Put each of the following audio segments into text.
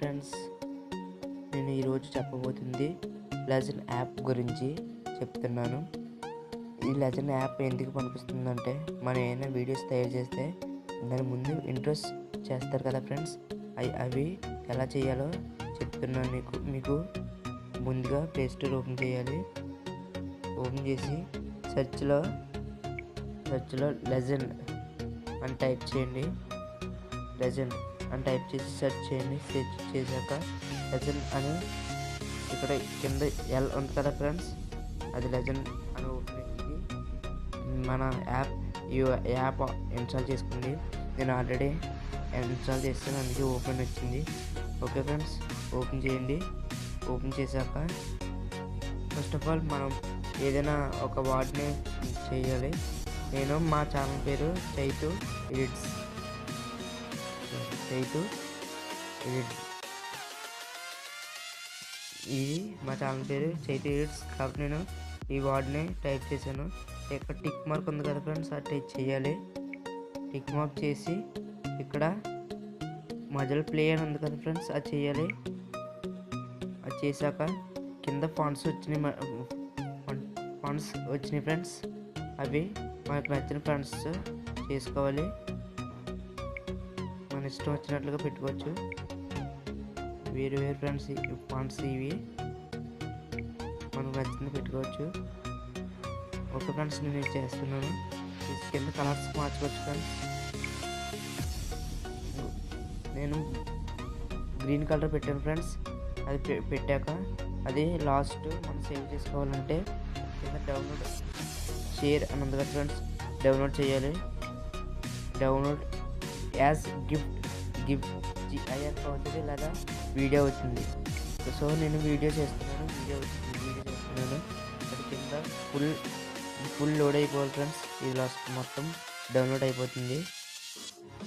Friends, నేను ఈరోజు చెప్పబోతుంది legend app గురించి చెప్తున్నాను. ఈ లెజెండ్ యాప్ ఎందుకు పనిపిస్తుందంటే, మనం ఏమైనా వీడియోస్ తయారు చేస్తే దాని ముందు ఇంట్రోస్ చేస్తారు కదా ఫ్రెండ్స్, అవి ఎలా చేయాలో చెప్తున్నాను మీకు ముందుగా ప్లే స్టోర్ ఓపెన్ చేయాలి. ఓపెన్ చేసి సెర్చ్లో లెజెండ్ అని టైప్ చేయండి. లెజెండ్ అని టైప్ చేసి సెర్చ్ చేయండి. సెర్చ్ చేశాక లెజెండ్ అని ఇక్కడ కింద ఎల్ ఉంది కదా ఫ్రెండ్స్, అది లెజెండ్ అని ఓపెన్ అయింది. మన యాప్ ఇన్స్టాల్ చేసుకోండి. నేను ఆల్రెడీ ఇన్స్టాల్ చేస్తాను, అందుకే ఓపెన్ వచ్చింది. ఓకే ఫ్రెండ్స్, ఓపెన్ చేయండి. ఓపెన్ చేశాక ఫస్ట్ ఆఫ్ ఆల్ మనం ఏదైనా ఒక వర్డ్ని చేయాలి. నేను మా ఛానల్ పేరు చైతు ఎడిట్స్. ఇది మా ఛానల్ పేరు చైతు ఎడిట్స్ కాబట్టి నేను ఈ వర్డ్ని టైప్ చేశాను. ఇక్కడ టిక్ మార్క్ ఉంది కదా ఫ్రెండ్స్, అది టైప్ చేయాలి. టిక్ మార్క్ చేసి ఇక్కడ మధ్యలో ప్లే అని ఉంది కదా ఫ్రెండ్స్, అది చేయాలి. అది చేశాక కింద ఫాంట్స్ వచ్చినాయి ఫ్రెండ్స్, అవి మనకు నచ్చిన ఫాంట్స్ చేసుకోవాలి. మన ఇష్టం వచ్చినట్లుగా పెట్టుకోవచ్చు. వేరు ఫ్రెండ్స్ ఫాంట్స్ ఇవి మనకు నచ్చింది పెట్టుకోవచ్చు. ఓకే ఫ్రెండ్స్, నేను ఇది చేస్తున్నాను. కింద కలర్స్ మార్చుకోవచ్చు ఫ్రెండ్స్. నేను గ్రీన్ కలర్ పెట్టాను ఫ్రెండ్స్. అది పెట్టాక అది లాస్ట్ మనం సేవ్ చేసుకోవాలంటే కింద డౌన్లోడ్ షేర్ అని ఉంది కదా ఫ్రెండ్స్, డౌన్లోడ్ చేయాలి. డౌన్లోడ్ యాజ్ గిఫ్ట్ GIF అవుతుంది, లేదా వీడియో అవుతుంది. సో నేను వీడియో చేస్తున్నాను. అది కింద ఫుల్ లోడ్ అయిపోవాలి ఫ్రెండ్స్. ఇది లాస్ట్ మొత్తం డౌన్లోడ్ అయిపోతుంది.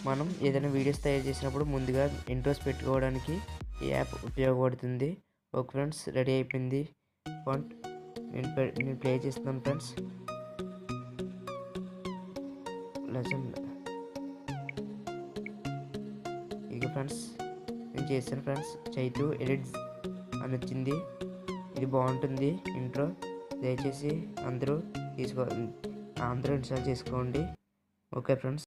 మనం ఏదైనా వీడియోస్ తయారు చేసినప్పుడు ముందుగా ఇంట్రోస్ పెట్టుకోవడానికి ఈ యాప్ ఉపయోగపడుతుంది. ఓకే ఫ్రెండ్స్, రెడీ అయిపోయింది. ఫాంట్ నేను ప్లే చేస్తున్నాను ఫ్రెండ్స్. లెజెండ్ ఇక ఫ్రెండ్స్ నేను చేశాను ఫ్రెండ్స్. చైతు ఎడిట్స్ అని వచ్చింది. ఇది బాగుంటుంది ఇంట్రో. దయచేసి అందరూ ఇన్స్టాల్ చేసుకోండి. Okay friends.